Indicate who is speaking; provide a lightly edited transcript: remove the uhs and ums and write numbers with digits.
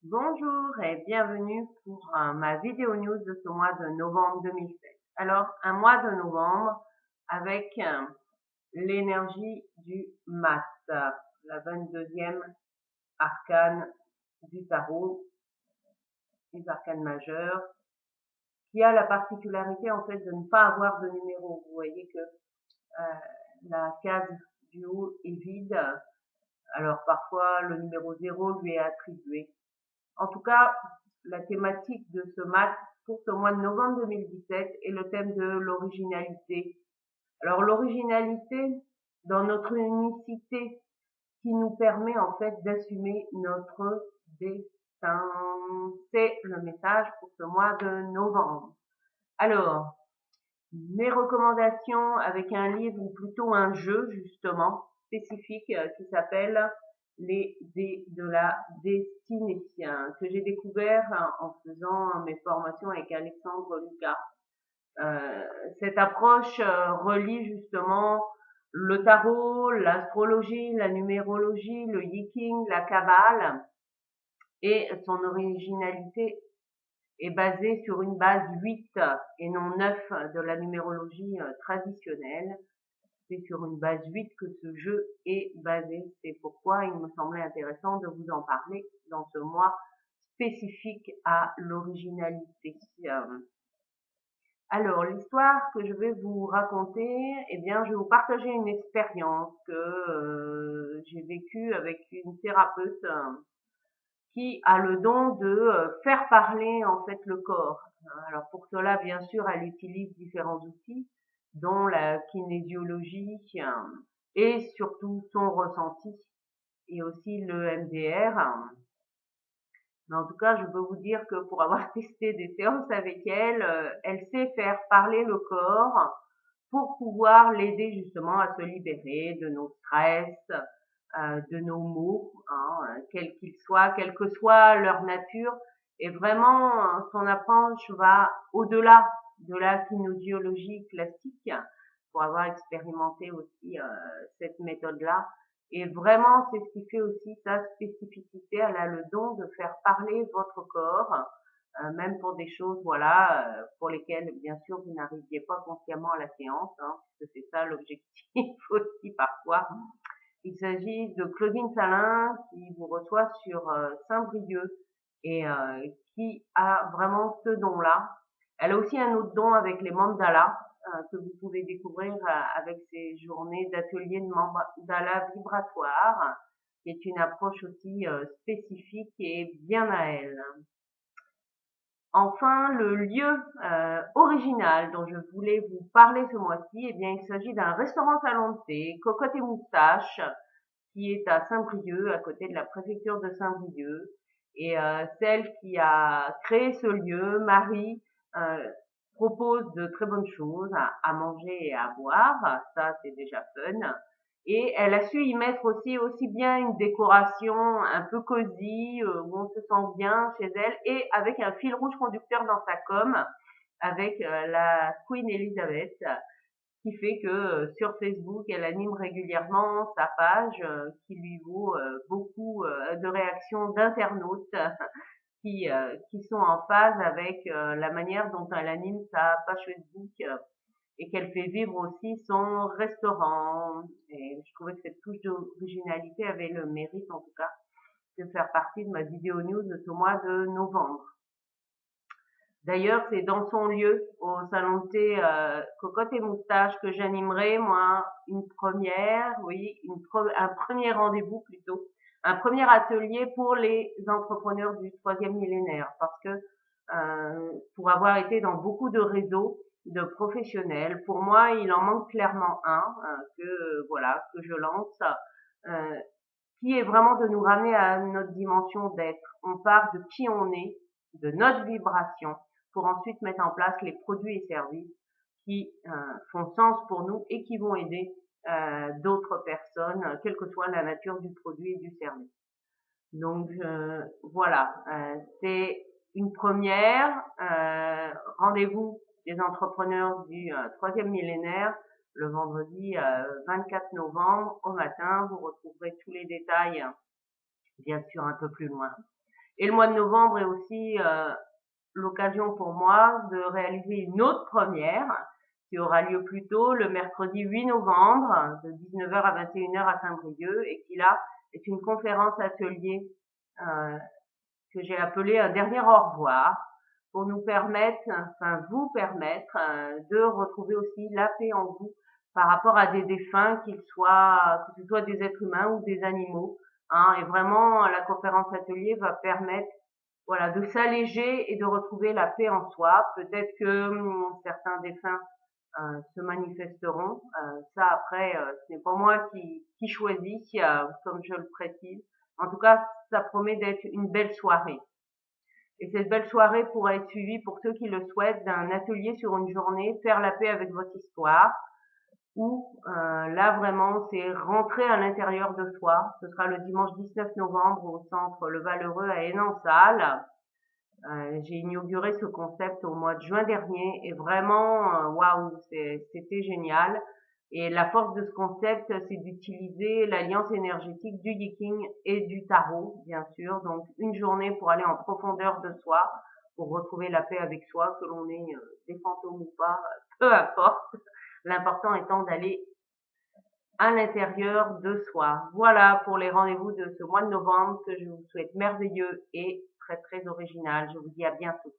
Speaker 1: Bonjour et bienvenue pour ma vidéo news de ce mois de novembre 2007. Alors, un mois de novembre avec l'énergie du mat, la 22e arcane du tarot, des arcanes majeures, qui a la particularité en fait de ne pas avoir de numéro. Vous voyez que la case du haut est vide, alors parfois le numéro 0 lui est attribué. En tout cas, la thématique de ce mat pour ce mois de novembre 2017 est le thème de l'originalité. Alors l'originalité dans notre unicité qui nous permet en fait d'assumer notre destin. C'est le message pour ce mois de novembre. Alors, mes recommandations avec un livre ou plutôt un jeu justement spécifique qui s'appelle Les dés de la destinée, que j'ai découvert en faisant mes formations avec Alexandre Lucas. Cette approche relie justement le tarot, l'astrologie, la numérologie, le yiking, la kabbale, et son originalité est basée sur une base 8 et non 9 de la numérologie traditionnelle. C'est sur une base 8 que ce jeu est basé. C'est pourquoi il me semblait intéressant de vous en parler dans ce mois spécifique à l'originalité. Alors, l'histoire que je vais vous raconter, eh bien, je vais vous partager une expérience que j'ai vécue avec une thérapeute qui a le don de faire parler en fait le corps. Alors pour cela, bien sûr, elle utilise différents outils, dont la kinésiologie et surtout son ressenti, et aussi le MDR. Mais en tout cas, je peux vous dire que pour avoir testé des séances avec elle, elle sait faire parler le corps pour pouvoir l'aider justement à se libérer de nos stress, de nos maux, quels qu'ils soient, quelle que soit leur nature. Et vraiment, son approche va au-delà de la kinésiologie classique, pour avoir expérimenté aussi cette méthode-là. Et vraiment, c'est ce qui fait aussi sa spécificité. Elle a le don de faire parler votre corps, même pour des choses, voilà, pour lesquelles, bien sûr, vous n'arriviez pas consciemment à la séance, puisque c'est ça l'objectif aussi parfois. Il s'agit de Claudine Salin qui vous reçoit sur Saint-Brieuc et qui a vraiment ce don-là. Elle a aussi un autre don avec les mandalas que vous pouvez découvrir avec ces journées d'ateliers de mandala vibratoire, qui est une approche aussi spécifique et bien à elle. Enfin, le lieu original dont je voulais vous parler ce mois-ci, eh bien, il s'agit d'un restaurant salon de thé, Cocotte et Moustache, qui est à Saint-Brieuc, à côté de la préfecture de Saint-Brieuc. Et celle qui a créé ce lieu, Marie, propose de très bonnes choses à manger et à boire. Ça, c'est déjà fun. Et elle a su y mettre aussi bien une décoration un peu cosy, où on se sent bien chez elle, et avec un fil rouge conducteur dans sa com, avec la Queen Elizabeth, qui fait que sur Facebook, elle anime régulièrement sa page, qui lui vaut beaucoup de réactions d'internautes qui sont en phase avec la manière dont elle anime sa page Facebook, et qu'elle fait vivre aussi son restaurant. Et je trouvais que cette touche d'originalité avait le mérite, en tout cas, de faire partie de ma vidéo news de ce mois de novembre. D'ailleurs, c'est dans son lieu, au salon de thé Cocotte et Moustache, que j'animerai, moi, une première, oui, un premier rendez-vous plutôt, un premier atelier pour les entrepreneurs du troisième millénaire, parce que pour avoir été dans beaucoup de réseaux de professionnels, pour moi, il en manque clairement un que je lance, euh, qui est vraiment de nous ramener à notre dimension d'être. On part de qui on est, de notre vibration, pour ensuite mettre en place les produits et services qui font sens pour nous et qui vont aider d'autres personnes, quelle que soit la nature du produit et du service. Donc voilà, c'est une première. Rendez-vous des entrepreneurs du troisième millénaire le vendredi 24 novembre au matin. Vous retrouverez tous les détails, bien sûr, un peu plus loin. Et le mois de novembre est aussi l'occasion pour moi de réaliser une autre première qui aura lieu plus tôt le mercredi 8 novembre de 19h à 21h à Saint-Brieuc et qui là est une conférence atelier euh, que j'ai appelée un dernier au revoir pour nous permettre, enfin vous permettre de retrouver aussi la paix en vous par rapport à des défunts, qu'ils soient, que ce soit des êtres humains ou des animaux. Hein, et vraiment, la conférence atelier va permettre, voilà, de s'alléger et de retrouver la paix en soi. Peut-être que certains défunts se manifesteront. Ça après, ce n'est pas moi qui choisis, comme je le précise. En tout cas, ça promet d'être une belle soirée. Et cette belle soirée pourra être suivie, pour ceux qui le souhaitent, d'un atelier sur une journée, faire la paix avec votre histoire, où là vraiment c'est rentrer à l'intérieur de soi. Ce sera le dimanche 19 novembre au centre Le Valeureux à Hénin-Salle. J'ai inauguré ce concept au mois de juin dernier et vraiment, waouh, c'était génial. Et la force de ce concept, c'est d'utiliser l'alliance énergétique du Yiking et du tarot, bien sûr. Donc, une journée pour aller en profondeur de soi, pour retrouver la paix avec soi, que l'on ait des fantômes ou pas, peu importe. L'important étant d'aller à l'intérieur de soi. Voilà pour les rendez-vous de ce mois de novembre que je vous souhaite merveilleux et très très original. Je vous dis à bientôt.